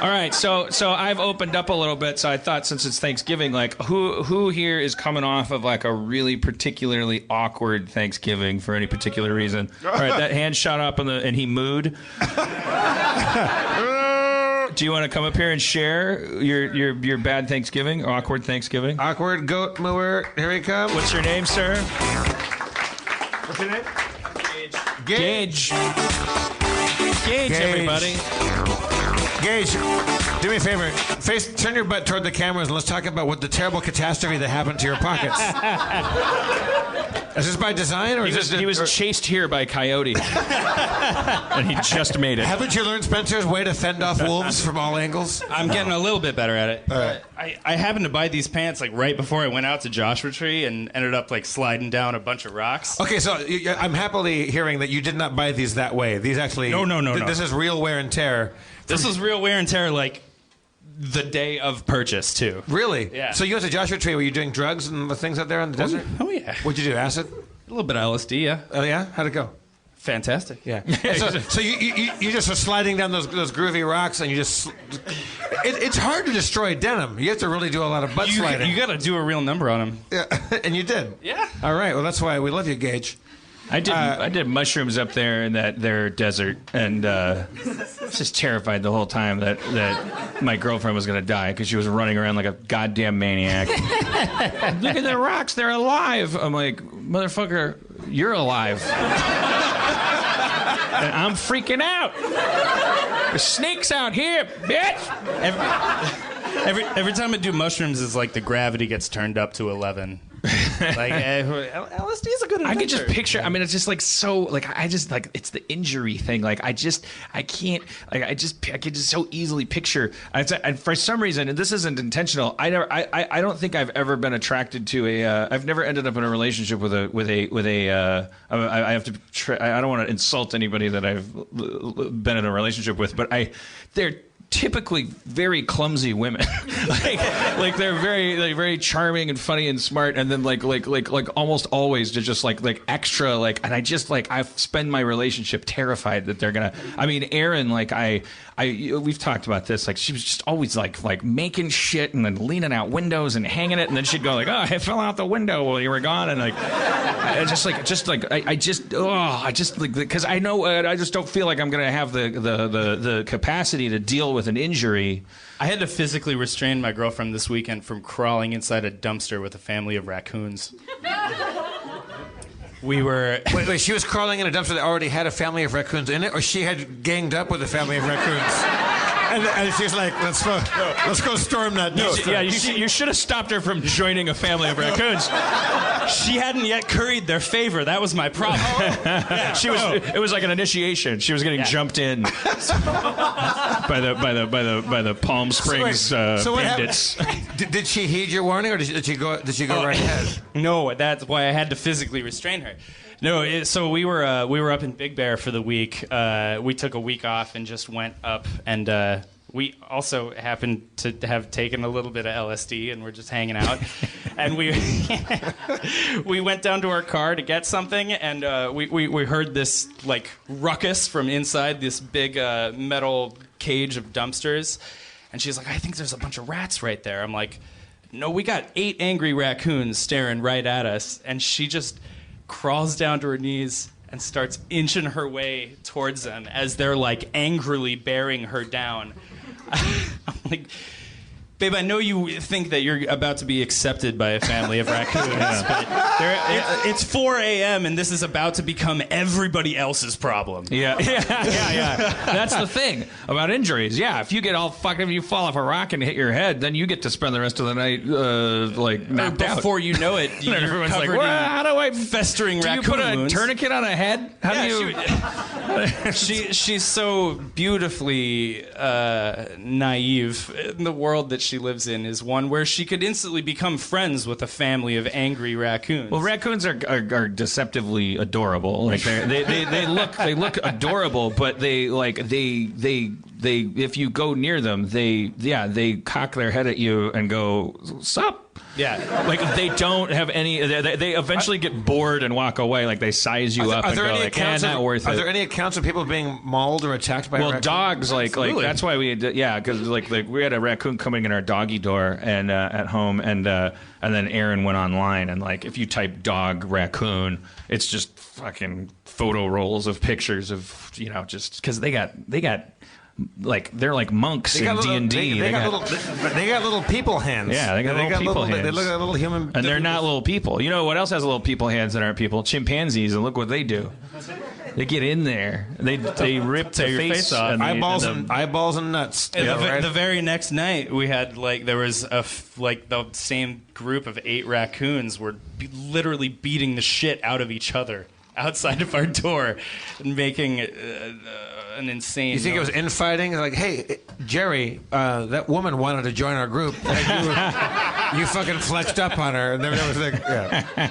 All right, so I've opened up a little bit, so I thought since it's Thanksgiving, like who here is coming off of like a really particularly awkward Thanksgiving for any particular reason? All right, that hand shot up and he mooed. Do you want to come up here and share your bad Thanksgiving, awkward Thanksgiving? Awkward goat mooer, here he comes. What's your name, sir? What's your name? Gage. Gage, everybody. Gage, do me a favor. Turn your butt toward the cameras and let's talk about what the terrible catastrophe that happened to your pockets. Is this by design, or he was chased here by coyote, and he just made it. Haven't you learned Spencer's way to fend off wolves from all angles? I'm getting a little bit better at it. All right. I happened to buy these pants like right before I went out to Joshua Tree and ended up like sliding down a bunch of rocks. Okay, so I'm happily hearing that you did not buy these that way. These actually... No. This is real wear and tear. This is real wear and tear, like the day of purchase, too. Really? Yeah. So you went to Joshua Tree. Were you doing drugs and the things out there in the desert? Oh, yeah. What'd you do, acid? A little bit of LSD, yeah. Oh, yeah? How'd it go? Fantastic. Yeah. So you just were sliding down those groovy rocks, and you just... It's hard to destroy denim. You have to really do a lot of butt sliding. You got to do a real number on them. Yeah, and you did. Yeah. All right. Well, that's why we love you, Gage. I did mushrooms up there in their desert, and I was just terrified the whole time that my girlfriend was going to die because she was running around like a goddamn maniac. Look at the rocks, they're alive. I'm like, motherfucker, you're alive. And I'm freaking out. There's snakes out here, bitch. Every time I do mushrooms, it's like the gravity gets turned up to 11. Like LSD is a good adventure. I could just picture. I mean, it's just like so. Like I just like it's the injury thing. Like I can't. Like I could just so easily picture. And for some reason, and this isn't intentional. I don't think I've ever been attracted to a. I've never ended up in a relationship with a. I have to. I don't want to insult anybody that I've been in a relationship with, but they're typically very clumsy women. like they're very charming and funny and smart, and then like almost always just like extra like, and I spend my relationship terrified that they're gonna. I mean, Erin, like we've talked about this. Like she was just always like making shit and then leaning out windows and hanging it, and then she'd go like, "Oh, I fell out the window while you were gone," and like because I know I just don't feel like I'm gonna have the capacity to deal with an injury. I had to physically restrain my girlfriend this weekend from crawling inside a dumpster with a family of raccoons. We were... Wait, she was crawling in a dumpster that already had a family of raccoons in it, or she had ganged up with a family of raccoons? And she's like, let's go storm that dumpster. Yeah, you should have stopped her from joining a family of raccoons. She hadn't yet curried their favor. That was my problem. Yeah. It was like an initiation. She was getting jumped in by the Palm Springs bandits. Did she heed your warning, or did she go right ahead? No, that's why I had to physically restrain her. No, so we were up in Big Bear for the week. We took a week off and just went up, and we also happened to have taken a little bit of LSD, and we're just hanging out. And we went down to our car to get something, and we heard this like ruckus from inside this big metal cage of dumpsters. And she's like, "I think there's a bunch of rats right there." I'm like, "No, we got 8 angry raccoons staring right at us." And she just crawls down to her knees and starts inching her way towards them as they're like angrily bearing her down. I'm like, "Babe, I know you think that you're about to be accepted by a family of raccoons, but it's 4 a.m. and this is about to become everybody else's problem." Yeah. That's the thing about injuries. Yeah, if you get all fucked up, you fall off a rock and hit your head, then you get to spend the rest of the night knocked out. Before you know it, you're everyone's like, covered well, how do I festering raccoon wounds. Do you put a wounds. tourniquet on a head? How do you? She's so beautifully naive. In the world that she lives in is one where she could instantly become friends with a family of angry raccoons. Well, raccoons are deceptively adorable. Like they look adorable, but they if you go near them, they cock their head at you and go, "Sup?" Yeah. Like they don't have any. They eventually get bored and walk away. Like they size you up and go like, not worth it. Are there any accounts of people being mauled or attacked by? Well, dogs like that's why we did, because like we had a raccoon coming in our doggy door and at home and then Aaron went online and like if you type dog raccoon, it's just fucking photo rolls of pictures of just because they got like they're like monks in D&D. They got little people hands. Yeah, they got little people hands. They look like little human. And they're not little people. You know what else has little people hands that aren't people? Chimpanzees. And look what they do. They get in there. They rip their face off. Eyeballs and nuts. The very next night, we had there was the same group of 8 raccoons were literally beating the shit out of each other outside of our door and making an insane. You think noise. it was infighting? Like, hey, Jerry, that woman wanted to join our group. And you fucking flexed up on her, and there was like, yeah.